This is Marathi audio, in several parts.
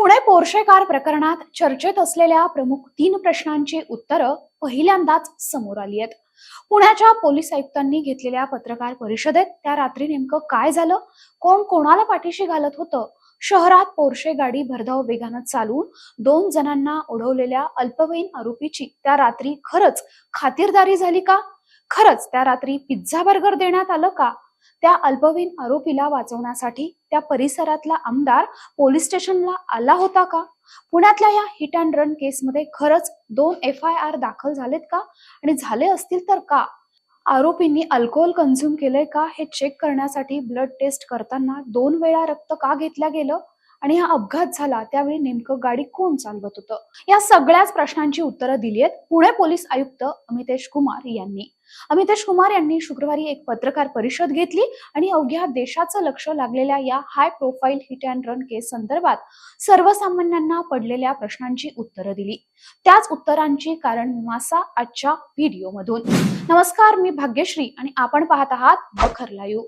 पुणे पोर्शे कार प्रकरणात चर्चेत असलेल्या प्रमुख 3 प्रश्नांची उत्तरं पहिल्यांदाच समोर आली आहेत. पुण्याच्या पोलीस आयुक्तांनी घेतलेल्या पत्रकार परिषदेत त्या रात्री नेमकं काय झालं, कोण कोणाला पाठीशी घालत होतं, शहरात पोर्शे गाडी भरधाव वेगानं चालवून 2 जणांना उडवलेल्या अल्पवयीन आरोपीची त्या रात्री खरंच खातिरदारी झाली का, खरंच त्या रात्री पिझ्झा बर्गर देण्यात आलं का, त्या अल्पवयीन आरोपीला वाचवण्यासाठी त्या परिसरातला आमदार पोलीस स्टेशनला आला होता का, पुण्यातल्या या हिट अँड रन केसमध्ये खरंच 2 FIR दाखल झालेत का, आणि झाले असतील तर का, आरोपींनी अल्कोहोल कंझ्युम केलंय का हे चेक करण्यासाठी ब्लड टेस्ट करताना 2 वेळा रक्त का घेतलं गेलं, आणि हा अपघात झाला त्यावेळी नेमकं गाडी कोण चालवत होतं, या सगळ्याच प्रश्नांची उत्तरं दिली आहेत पुणे पोलीस आयुक्त अमितेश कुमार यांनी. अमितेश कुमार यांनी शुक्रवारी एक पत्रकार परिषद घेतली आणि अवघ्या देशाचं लक्ष लागलेल्या या high profile hit and run case संदर्भात सर्वसामान्यांना पडलेल्या प्रश्नांची उत्तरं दिली. त्याच उत्तरांची कारण मीमांसा आजच्या व्हिडिओमधून. नमस्कार, मी भाग्यश्री आणि आपण पाहत आहात बखर लाईव्ह.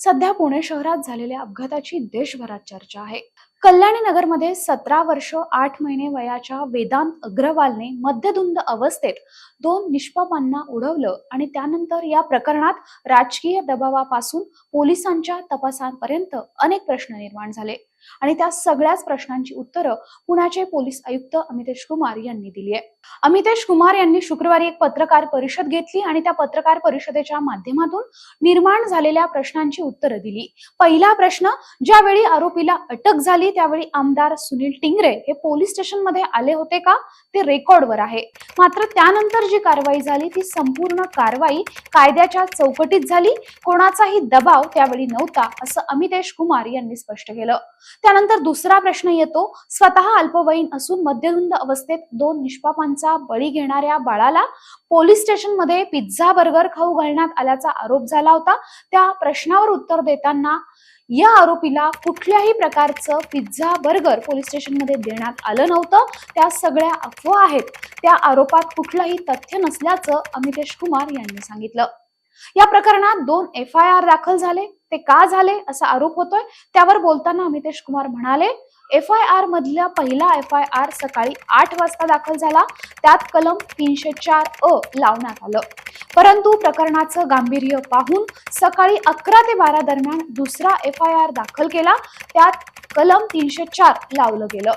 सध्या पुणे शहरात झालेल्या अपघाताची देशभरात चर्चा आहे. कल्याणी नगरमध्ये 17 वर्ष 8 महिने वयाच्या वेदांत अग्रवालने मद्यधुंद अवस्थेत 2 निष्पापांना उडवलं आणि त्यानंतर या प्रकरणात राजकीय दबावापासून पोलिसांच्या तपासापर्यंत अनेक प्रश्न निर्माण झाले आणि त्या सगळ्याच प्रश्नांची उत्तरं पुण्याचे पोलीस आयुक्त अमितेश कुमार यांनी दिली आहे. अमितेश कुमार यांनी शुक्रवारी एक पत्रकार परिषद घेतली आणि त्या पत्रकार परिषदेच्या माध्यमातून निर्माण झालेल्या प्रश्नांची उत्तरं दिली. पहिला प्रश्न, ज्यावेळी आरोपीला अटक झाली त्यावेळी आमदार सुनील टिंगरे हे पोलीस स्टेशन मध्ये आले होते का, ते रेकॉर्डवर आहे. मात्र त्यानंतर जी कारवाई झाली ती संपूर्ण कारवाई कायद्याच्या चौकटीत झाली, कोणाचाही दबाव त्यावेळी नव्हता असं अमितेश कुमार यांनी स्पष्ट केलं. त्यानंतर दुसरा प्रश्न येतो, स्वतः अल्पवयीन असून मद्यधुंद अवस्थेत 2 निष्पापांचा बळी घेणाऱ्या बाळाला पोलीस स्टेशन मध्ये पिझ्झा बर्गर खाऊ घालण्यात आल्याचा आरोप झाला होता. त्या प्रश्नावर उत्तर देताना या आरोपीला कुठल्याही प्रकारचं पिझ्झा बर्गर पोलीस स्टेशन मध्ये देण्यात आलं नव्हतं, त्या सगळ्या अफवा आहेत, त्या आरोपात कुठलंही तथ्य नसल्याचं अमितेश कुमार यांनी सांगितलं. या प्रकरणात 2 FIR दाखल झाले, ते का झाले असा आरोप होतोय. त्यावर बोलताना अमितेश कुमार म्हणाले, FIR मधला पहिला FIR सकाळी 8 वाजता दाखल झाला, त्यात कलम 304A लावण्यात आलं. परंतु प्रकरणाचं गांभीर्य पाहून सकाळी 11 ते 12 दरम्यान दुसरा FIR दाखल केला, त्यात कलम 304 लावलं गेलं.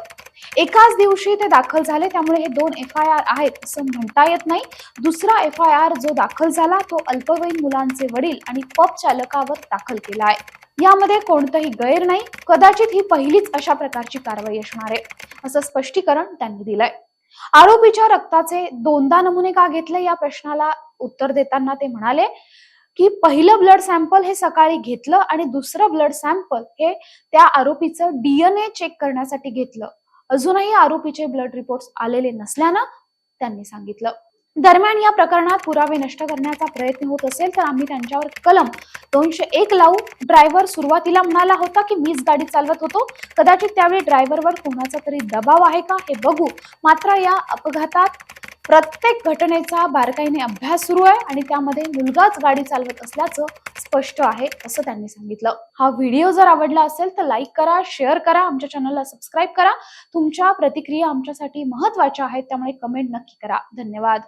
एकाच दिवशी ते दाखल झाले, त्यामुळे हे 2 FIR आहेत असं म्हणता येत नाही. दुसरा FIR जो दाखल झाला तो अल्पवयीन मुलांचे वडील आणि पब चालकावर दाखल केला आहे. यामध्ये कोणतंही गैर नाही, कदाचित ही पहिलीच अशा प्रकारची कारवाई असणार आहे असं स्पष्टीकरण त्यांनी दिलंय. आरोपीच्या रक्ताचे 2दा नमुने का घेतले या प्रश्नाला उत्तर देताना ते म्हणाले की पहिलं ब्लड सॅम्पल हे सकाळी घेतलं आणि दुसरं ब्लड सॅम्पल हे त्या आरोपीचं DNA चेक करण्यासाठी घेतलं. अजूनही आरोपीचे ब्लड रिपोर्ट्स आलेले नसल्यानं त्यांनी सांगितलं. दरम्यान या प्रकरणात पुरावे नष्ट करण्याचा प्रयत्न होत असेल तर आम्ही त्यांच्यावर कलम 201 लावू. ड्रायव्हर सुरुवातीला म्हणाला होता की मीच गाडी चालवत होतो, कदाचित त्यावेळी ड्रायव्हरवर कोणाचा तरी दबाव आहे का हे बघू. मात्र या अपघातात प्रत्येक घटनेचा बारकाईने अभ्यास सुरू आहे आणि त्यामध्ये मुलगाच गाडी चालवत असल्याचं स्पष्ट आहे असं त्यांनी सांगितलं. हा व्हिडिओ जर आवडला असेल तर लाईक करा, शेअर करा, आमच्या चॅनलला सबस्क्राईब करा. तुमच्या प्रतिक्रिया आमच्यासाठी महत्त्वाच्या आहेत, त्यामुळे कमेंट नक्की करा. धन्यवाद.